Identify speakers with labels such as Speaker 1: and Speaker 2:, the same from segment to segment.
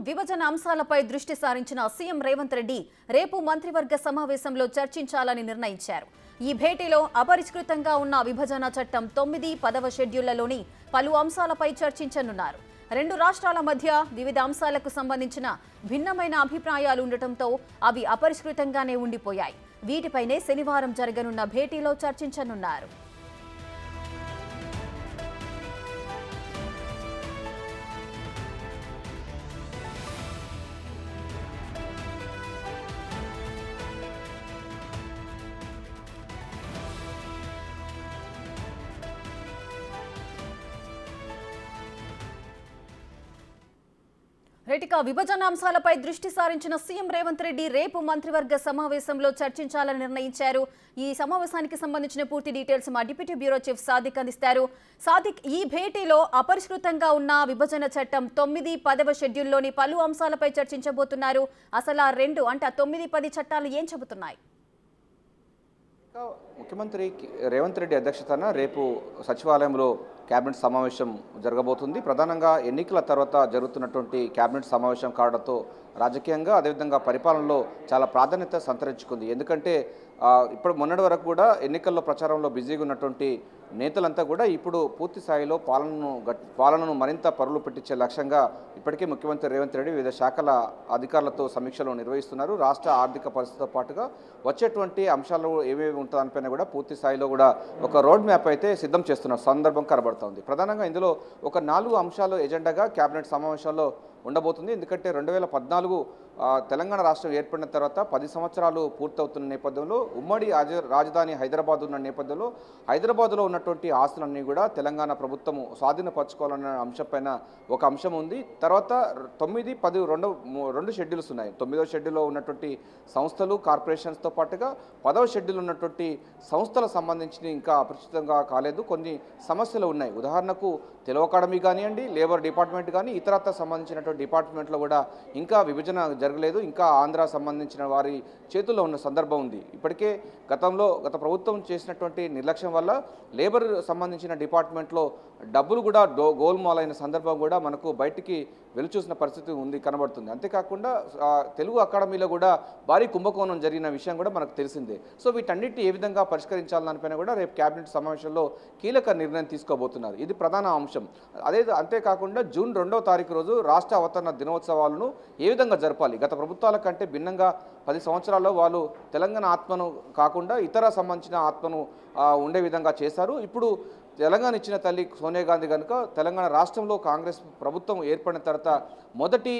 Speaker 1: విభజన అంశాలపై దృష్టి సారించిన సీఎం రేవంత్ రెడ్డి రేపు మంత్రివర్గ సమావేశంలో చర్చించాలని నిర్ణయించారు. ఈ భేటీలో అపరిష్కృతంగా ఉన్న విభజన చట్టం 9, 10వ షెడ్యూళ్లలోని పలు అంశాలపై చర్చించనున్నారు. రెండు రాష్ట్రాల మధ్య వివిధ అంశాలకు సంబంధించిన భిన్నమైన అభిప్రాయాలు ఉండటంతో అవి అపరిష్కృతంగానే ఉండిపోయాయి. వీటిపైనే శనివారం జరగనున్న భేటీలో చర్చించనున్నారు. విభజన అంశాలపై దృష్టి సారించిన సీఎం రేవంత్ రెడ్డి రేపు మంత్రివర్గ సమావేశంలో చర్చించాలని నిర్ణయించారు. ఈ సమావేశానికి సంబంధించిన పూర్తి డీటెయిల్స్ మా డిప్యూటీ బ్యూరో చీఫ్ సాదిక్ అందిస్తారు. సాదిక్, ఈ భేటీలో అపరిష్కృతంగా ఉన్న విభజన చట్టం 9, 10వ షెడ్యూల్లోని పలు అంశాలపై చర్చించబోతున్నారు. అసలు ఆ రెండు అంటే 9, 10 చట్టాలు ఏం చెబుతున్నాయి?
Speaker 2: ముఖ్యమంత్రి రేవంత్ రెడ్డి అధ్యక్షతన రేపు సచివాలయంలో కేబినెట్ సమావేశం జరగబోతుంది. ప్రధానంగా ఎన్నికల తర్వాత జరుగుతున్నటువంటి కేబినెట్ సమావేశం కావడంతో రాజకీయంగా అదేవిధంగా పరిపాలనలో చాలా ప్రాధాన్యత సంతరించుకుంది. ఎందుకంటే ఇప్పుడు మొన్నటి వరకు కూడా ఎన్నికల్లో ప్రచారంలో బిజీగా ఉన్నటువంటి నేతలంతా కూడా ఇప్పుడు పూర్తి స్థాయిలో పాలనను మరింత పరుగులు పెట్టించే లక్ష్యంగా ఇప్పటికే ముఖ్యమంత్రి రేవంత్ రెడ్డి వివిధ శాఖల అధికారులతో సమీక్షలు నిర్వహిస్తున్నారు. రాష్ట్ర ఆర్థిక పరిస్థితితో పాటుగా వచ్చేటువంటి అంశాలు ఏమేమి ఉంటుందనిపైన కూడా పూర్తి స్థాయిలో కూడా ఒక రోడ్ మ్యాప్ అయితే సిద్ధం చేస్తున్న సందర్భం కనబడుతోంది. ప్రధానంగా ఇందులో ఒక 4 అంశాలు ఎజెండాగా కేబినెట్ సమావేశాల్లో ఉండబోతుంది. ఎందుకంటే 2014 తెలంగాణ రాష్ట్రం ఏర్పడిన తర్వాత 10 సంవత్సరాలు పూర్తవుతున్న నేపథ్యంలో ఉమ్మడి రాజధాని హైదరాబాద్ ఉన్న నేపథ్యంలో హైదరాబాద్లో ఉన్నటువంటి ఆస్తులన్నీ కూడా తెలంగాణ ప్రభుత్వము స్వాధీనపరచుకోవాలన్న అంశంపైన ఒక అంశం ఉంది. తర్వాత 9, 10 రెండు షెడ్యూల్స్ ఉన్నాయి. 9వ షెడ్యూల్లో ఉన్నటువంటి సంస్థలు కార్పొరేషన్స్తో పాటుగా 10వ షెడ్యూల్ ఉన్నటువంటి సంస్థలకు సంబంధించి ఇంకా అపరిచితంగా కాలేదు. కొన్ని సమస్యలు ఉన్నాయి. ఉదాహరణకు తెలుగు అకాడమీ కానివ్వండి, లేబర్ డిపార్ట్మెంట్ కానీ ఇతరత్ర సంబంధించినటువంటి డిపార్ట్మెంట్లో కూడా ఇంకా విభజన జరగలేదు. ఇంకా ఆంధ్ర సంబంధించిన వారి చేతుల్లో ఉన్న సందర్భం ఉంది. ఇప్పటికే గత ప్రభుత్వం చేసినటువంటి నిర్లక్ష్యం వల్ల లేబర్ సంబంధించిన డిపార్ట్మెంట్లో డబ్బులు కూడా గోల్మాల్ అయిన సందర్భం కూడా మనకు బయటికి వెలుచూసిన పరిస్థితి ఉంది కనబడుతుంది. అంతేకాకుండా తెలుగు అకాడమీలో కూడా భారీ కుంభకోణం జరిగిన విషయం కూడా మనకు తెలిసిందే. సో వీటన్నిటి ఏ విధంగా పరిష్కరించాలనిపైన కూడా రేపు కేబినెట్ సమావేశంలో కీలక నిర్ణయం తీసుకోబోతున్నారు. ఇది ప్రధాన అంశం. అంతేకాకుండా జూన్ 2వ తారీఖు రోజు రాష్ట్ర అవతరణ దినోత్సవాలను ఏ విధంగా జరపాలి? గత ప్రభుత్వాల కంటే భిన్నంగా 10 సంవత్సరాల్లో వాళ్ళు తెలంగాణ ఆత్మను కాకుండా ఇతర సంబంధించిన ఆత్మను ఉండే విధంగా చేశారు. ఇప్పుడు తెలంగాణ ఇచ్చిన తల్లి సోనియా గాంధీ కనుక తెలంగాణ రాష్ట్రంలో కాంగ్రెస్ ప్రభుత్వం ఏర్పడిన తర్వాత మొదటి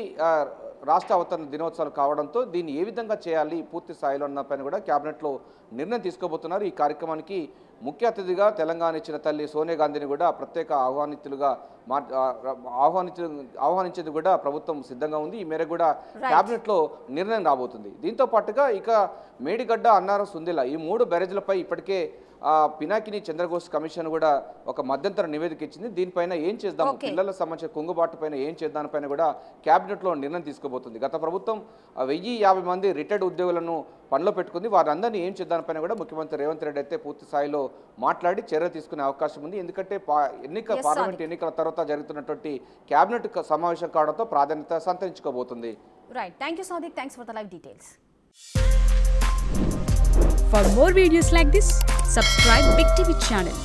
Speaker 2: రాష్ట్ర అవతరణ దినోత్సవాలు కావడంతో దీన్ని ఏ విధంగా చేయాలి పూర్తి స్థాయిలో అన్నపైన కూడా కేబినెట్లో నిర్ణయం తీసుకోబోతున్నారు. ఈ కార్యక్రమానికి ముఖ్య అతిథిగా తెలంగాణ ఇచ్చిన తల్లి సోనియా గాంధీని కూడా ప్రత్యేక ఆహ్వానించేది కూడా ప్రభుత్వం సిద్ధంగా ఉంది. ఈ మేరకు కూడా కేబినెట్లో నిర్ణయం రాబోతుంది. దీంతో పాటుగా ఇక మేడిగడ్డ, అన్నారం, సుందిల ఈ 3 బ్యారేజ్లపై ఇప్పటికే పినాకిని చంద్రఘోష్ కమిషన్ కూడా ఒక మధ్యంతర నివేదిక ఇచ్చింది. దీనిపైన ఏం చేద్దాం, పిల్లలకు సంబంధించిన కుంగుబాటు పైన ఏం చేద్దానిపైన కూడా కేబినెట్లో నిర్ణయం తీసుకోబోతుంది. గత ప్రభుత్వం 1050 మంది రిటైర్డ్ ఉద్యోగులను పనిలో పెట్టుకుంది. వారందరినీ ఏం చేద్దానిపైన కూడా ముఖ్యమంత్రి రేవంత్ రెడ్డి అయితే పూర్తి స్థాయిలో మాట్లాడి చర్య తీసుకునే అవకాశం ఉంది. ఎందుకంటే పార్లమెంట్ ఎన్నికల తర్వాత జరుగుతున్నటువంటి కేబినెట్ సమావేశం కావడంతో ప్రాధాన్యత సంతరించుకోబోతుంది.
Speaker 1: Right, thank you Sadiq. Thanks for the live details.
Speaker 3: For more videos like this, subscribe Big TV channel.